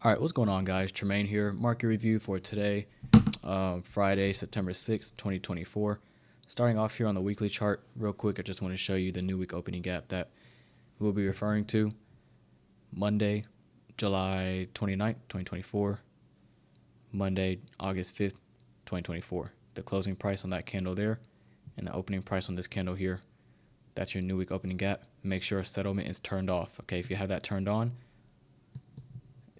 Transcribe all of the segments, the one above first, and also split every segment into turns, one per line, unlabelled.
All right, what's going on, guys? Tremaine here. Market review for today, Friday, September 6th, 2024. Starting off here on the weekly chart, real quick, I just want to show you the new week opening gap that we'll be referring to. Monday, July 29th, 2024. Monday, August 5th, 2024. The closing price on that candle there and the opening price on this candle here. That's your new week opening gap. Make sure settlement is turned off. Okay, if you have that turned on,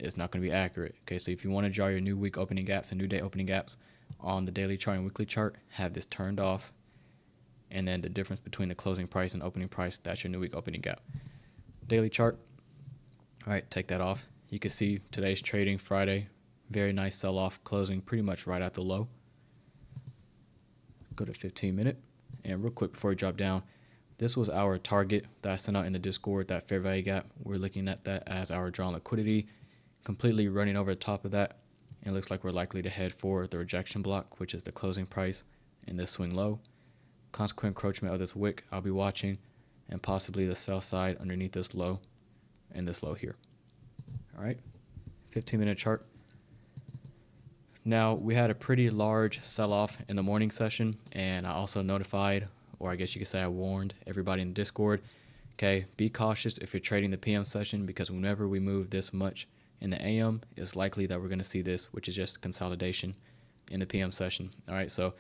it's not going to be accurate. Okay, so if you want to draw your new week opening gaps and new day opening gaps on the daily chart and weekly chart, have this turned off. And then the difference between the closing price and opening price, that's your new week opening gap. Daily chart. All right, take that off. You can see today's trading Friday. Very nice sell-off, closing pretty much right at the low. Go to 15-minute. And real quick before we drop down, this was our target that I sent out in the Discord, that fair value gap. We're looking at that as our drawn liquidity. Completely running over the top of that. It looks like we're likely to head for the rejection block, which is the closing price in this swing low. Consequent encroachment of this wick I'll be watching, and possibly the sell side underneath this low and this low here. All right, 15-minute chart. Now, we had a pretty large sell-off in the morning session, and I also notified, or I guess you could say I warned everybody in the Discord, okay, be cautious if you're trading the PM session, because whenever we move this much in the AM, it's likely that we're going to see this, which is just consolidation in the PM session. All right, so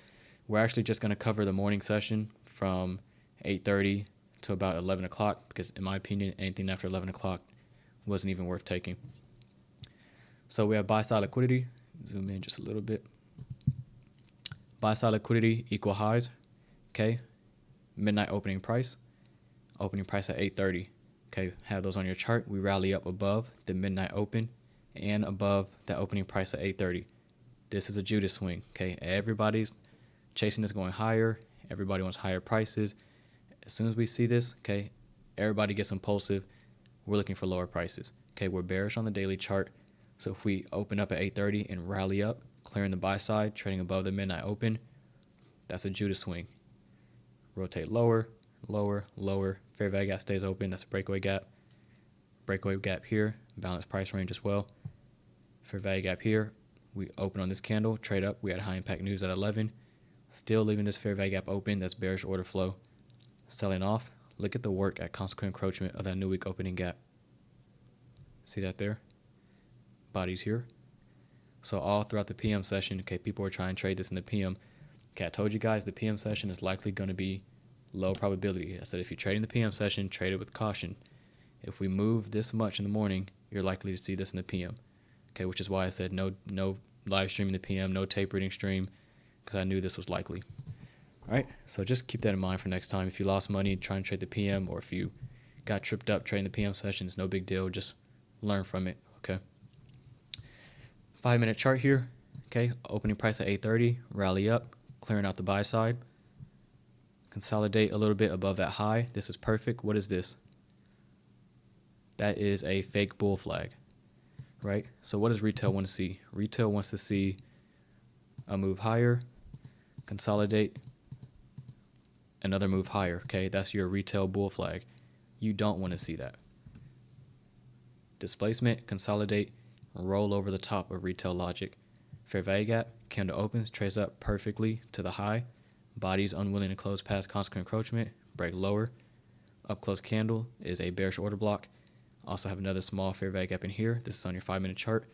we're actually just going to cover the morning session from 8:30 to about 11 o'clock, because in my opinion, anything after 11 o'clock wasn't even worth taking. So we have buy-side liquidity. Zoom in just a little bit. Buy-side liquidity, equal highs. Okay, midnight opening price at 8:30. Okay, have those on your chart. We rally up above the midnight open and above the opening price at 8:30. This is a Judas swing. Okay, everybody's chasing this, going higher. Everybody wants higher prices. As soon as we see this, okay, everybody gets impulsive. We're looking for lower prices. Okay, we're bearish on the daily chart. So if we open up at 8:30 and rally up, clearing the buy side, trading above the midnight open, that's a Judas swing. Rotate lower, lower, lower. Fair value gap stays open. That's a breakaway gap. Breakaway gap here. Balanced price range as well. Fair value gap here. We open on this candle. Trade up. We had high impact news at 11. Still leaving this fair value gap open. That's bearish order flow. Selling off. Look at the work at consequent encroachment of that new week opening gap. See that there? Bodies here. So all throughout the PM session, okay, people are trying to trade this in the PM. Okay, I told you guys the PM session is likely going to be low probability. I said if you're trading the PM session, trade it with caution. If we move this much in the morning, you're likely to see this in the PM. Okay, which is why I said no live stream in the PM, no tape reading stream, because I knew this was likely. All right, so just keep that in mind for next time. If you lost money trying to trade the PM, or if you got tripped up trading the PM session, it's no big deal. Just learn from it, okay? 5-minute chart here. Okay, opening price at 8:30, rally up, clearing out the buy side. Consolidate a little bit above that high. This is perfect. What is this? That is a fake bull flag, right? So what does retail want to see? Retail wants to see a move higher, consolidate, another move higher, okay? That's your retail bull flag. You don't want to see that. Displacement, consolidate, roll over the top of retail logic. Fair value gap, candle opens, trades up perfectly to the high. Body's unwilling to close past consequent encroachment, break lower. Up close candle is a bearish order block. Also have another small fair value gap in here. This is on your 5-minute chart.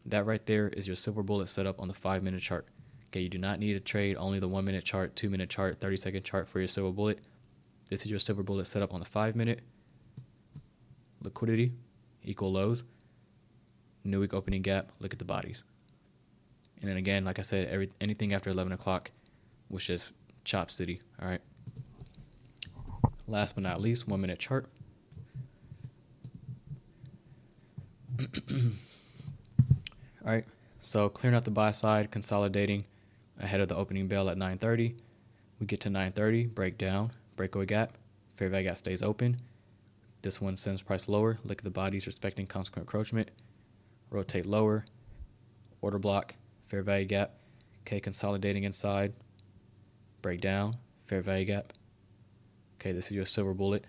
That right there is your silver bullet setup on the 5-minute chart. Okay, you do not need to trade only the 1-minute chart, 2-minute chart, 30-second chart for your silver bullet. This is your silver bullet setup on the 5-minute. Liquidity, equal lows. New week opening gap, look at the bodies. And then again, like I said, anything after 11 o'clock was just chop city, all right? Last but not least, 1-minute chart. All right, so clearing out the buy side, consolidating ahead of the opening bell at 9:30. We get to 9:30, break down, breakaway gap, fair value gap stays open. This one sends price lower. Look at the bodies respecting consequent encroachment. Rotate lower, order block, fair value gap. Okay, consolidating inside, break down, fair value gap. Okay, this is your silver bullet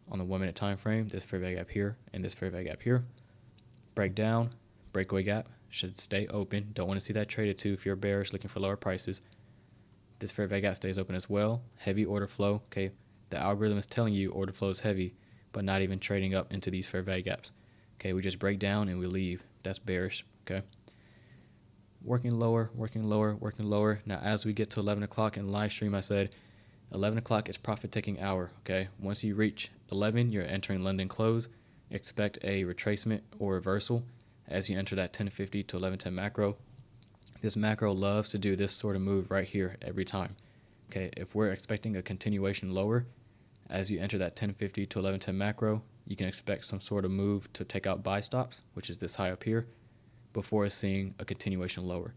on the 1-minute time frame. This fair value gap here and this fair value gap here. Break down, breakaway gap should stay open. Don't want to see that traded too if you're bearish looking for lower prices. This fair value gap stays open as well. Heavy order flow. Okay, the algorithm is telling you order flow is heavy, but not even trading up into these fair value gaps. Okay, we just break down and we leave. That's bearish. Okay, working lower, working lower, working lower. Now as we get to 11 o'clock in live stream, I said 11 o'clock is profit taking hour. Okay, once you reach 11, you're entering London close. Expect a retracement or reversal as you enter that 1050 to 1110 macro. This macro loves to do this sort of move right here every time. Okay, if we're expecting a continuation lower as you enter that 1050 to 1110 macro, you can expect some sort of move to take out buy stops, which is this high up here, before seeing a continuation lower.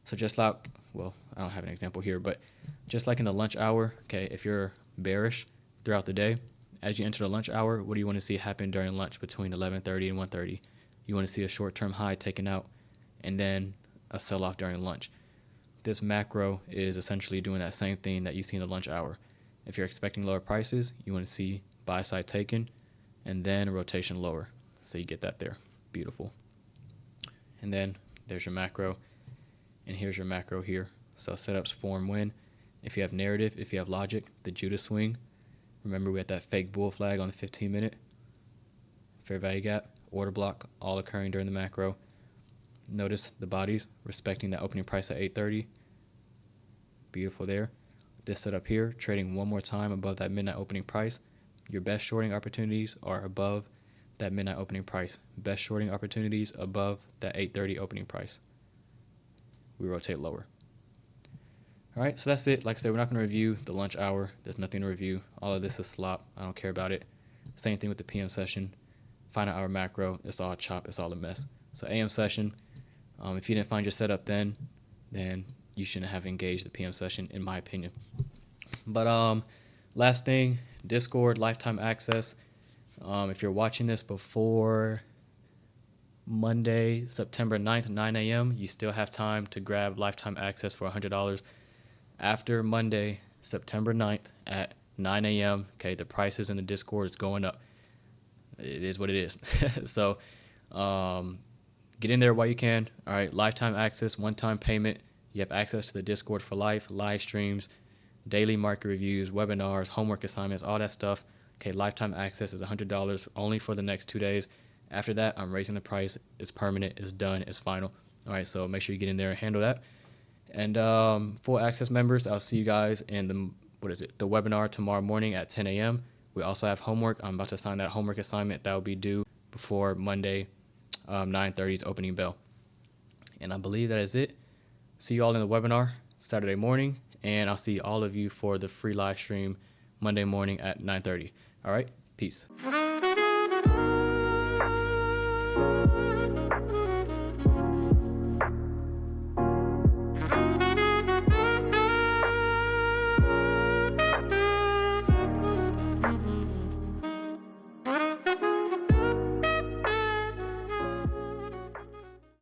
So just like, well, I don't have an example here, but just like in the lunch hour, okay, if you're bearish throughout the day, as you enter the lunch hour, what do you want to see happen during lunch between 11:30 and 1:30? You want to see a short-term high taken out and then a sell-off during lunch. This macro is essentially doing that same thing that you see in the lunch hour. If you're expecting lower prices, you want to see buy side taken and then a rotation lower. So you get that there. Beautiful. And then there's your macro, and here's your macro here. So setups form when, if you have narrative, if you have logic, the Judas swing. Remember we had that fake bull flag on the 15-minute. Fair value gap, order block, all occurring during the macro. Notice the bodies respecting that opening price at 8:30. Beautiful there. This setup here, trading one more time above that midnight opening price. Your best shorting opportunities are above that midnight opening price. Best shorting opportunities above that 8:30 opening price. We rotate lower. All right, so that's it. Like I said, we're not going to review the lunch hour. There's nothing to review. All of this is slop. I don't care about it. Same thing with the PM session. Final hour macro, it's all chop. It's all a mess. So AM session, if you didn't find your setup then you shouldn't have engaged the PM session, in my opinion. But last thing, Discord lifetime access. If you're watching this before Monday, September 9th, 9 a.m., you still have time to grab lifetime access for $100. After Monday, September 9th at 9 a.m., okay, the prices in the Discord is going up. It is what it is. So get in there while you can. All right, lifetime access, one-time payment. You have access to the Discord for life, live streams, daily market reviews, webinars, homework assignments, all that stuff. Okay, lifetime access is $100 only for the next 2 days. After that, I'm raising the price. It's permanent. It's done. It's final. All right, so make sure you get in there and handle that. And full access members, I'll see you guys in the webinar tomorrow morning at 10 a.m. We also have homework. I'm about to assign that homework assignment that will be due before Monday 9:30's opening bell. And I believe that is it. See you all in the webinar Saturday morning, and I'll see all of you for the free live stream Monday morning at 9:30. All right, peace.